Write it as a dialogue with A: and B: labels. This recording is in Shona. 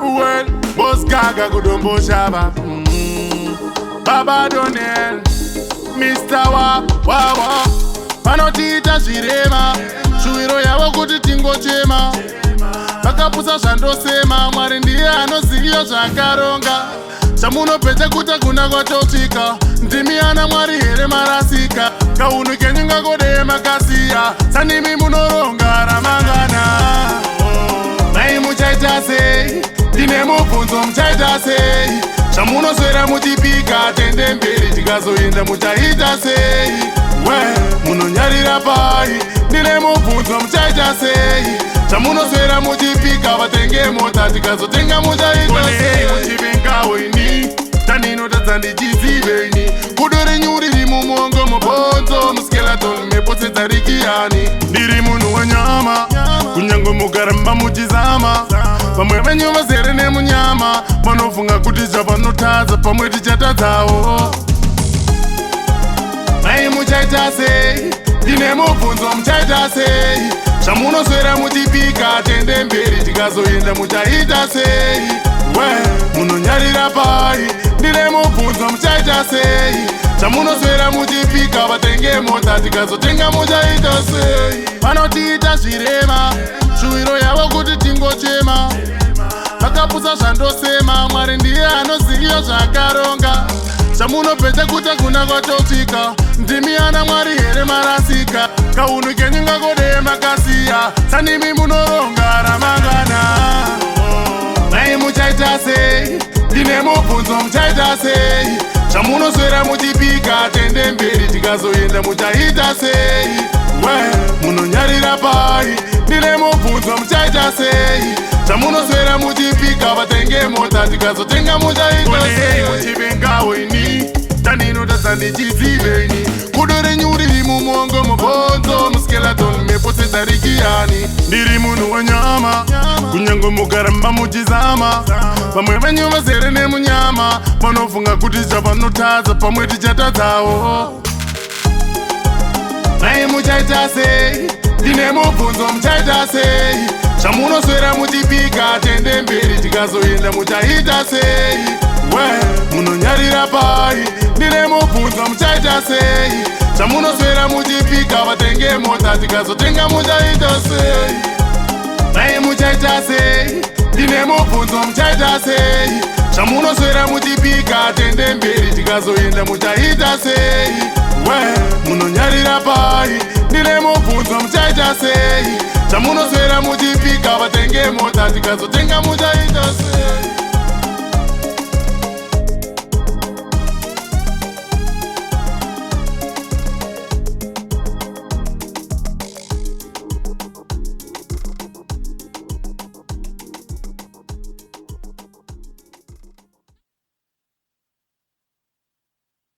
A: Well, boss Gaga kudombo shaba. Baba Donnell, Mr. Waah. Panotiita zvirema, shuwiro yavo kuti tingochema. Vakapusa zvandosema, Mwari ndiye anoziva zvakaronga. Chamunopedza kuti kuna kwatosvika, ndimi ana Mwari here marasika. Kaunhu kenyu ngakodeye makasiya, sanimi munoronga ramangana. Mai muchaita sei? Ndine mubvunzo muchaita sei? Chamunoswera muchipika tende mberi, tikazoenda muchaita sei? Munonyarira pai? Ndine mubvunzo muchaita sei? Chamunoswera muchipika vatenge mota, tikazotenga muchaita sei? Muchivengawo ini taninotadza ndichiziveni, kudo renyu riri mumongo mubhonzo, muskeleton mepotsedza rikiyani. Ndiri munhu wenyama, kunyange mukaramba muchizama. Vamwe venyu vazere nemunyama, vanofunga kuti zvavanotadza pamwe tichatadzawo. Mai muchaita sei? Ndine mubvunzo muchaita sei? Chamunoswera muchipika tende mberi, tikazoenda muchaita sei? Munonyarira pai? Ndine mubvunzo muchaita sei? Chamunoswera muchipika vatenge mota, tikazotenga muchaita sei? Vanotiita zvirema, shuwiro yavo kuti tingochema. Vakapusa zvandosema, Mwari ndiye anoziva zvakaronga. Chamunopedza kuti kuna kwatosvika, ndimi ana Mwari here marasika. Kaunhu kenyu ngakodeye makasiya, sanimi munoronga ramangana. Mai muchaita sei? Ndine mubvunzo muchaita sei? Chamunoswera muchipika tende mberi, tikazoenda muchaita sei? Munonyarira pai? Ndine mubvunzo muchaita sei? Chamunoswera muchipika vatenge mota, tikazotenga muchaita sei? Muchivengawo ini taninotadza ndichiziveni, kudo renyu riri mumongo mubhonzo, muskeleton mepotsedza rikiyani. Ndiri munhu wenyama, kunyange mukaramba muchizama. Vamwe venyu vazere nemunyama, vanofunga kuti zvavanotadza pamwe tichatadzawo. Mai muchaita sei? Ndine mubvunzo muchaita sei? Chamunoswera muchipika tende mberi, tikazoenda muchaita sei? Munonyarira pai? Ndine mubvunzo muchaita sei? Chamunoswera muchipika vatenge mota, tikazotenga muchaita sei? Mai muchaita sei? Ndine mubvunzo muchaita sei? Chamunoswera muchipika tende mberi, tikazoenda muchaita sei? Munonyarira pai? Ndine mubvunzo muchaita sei? Chamunoswera muchipika vatenge mota, tikazotenga muchaita sei?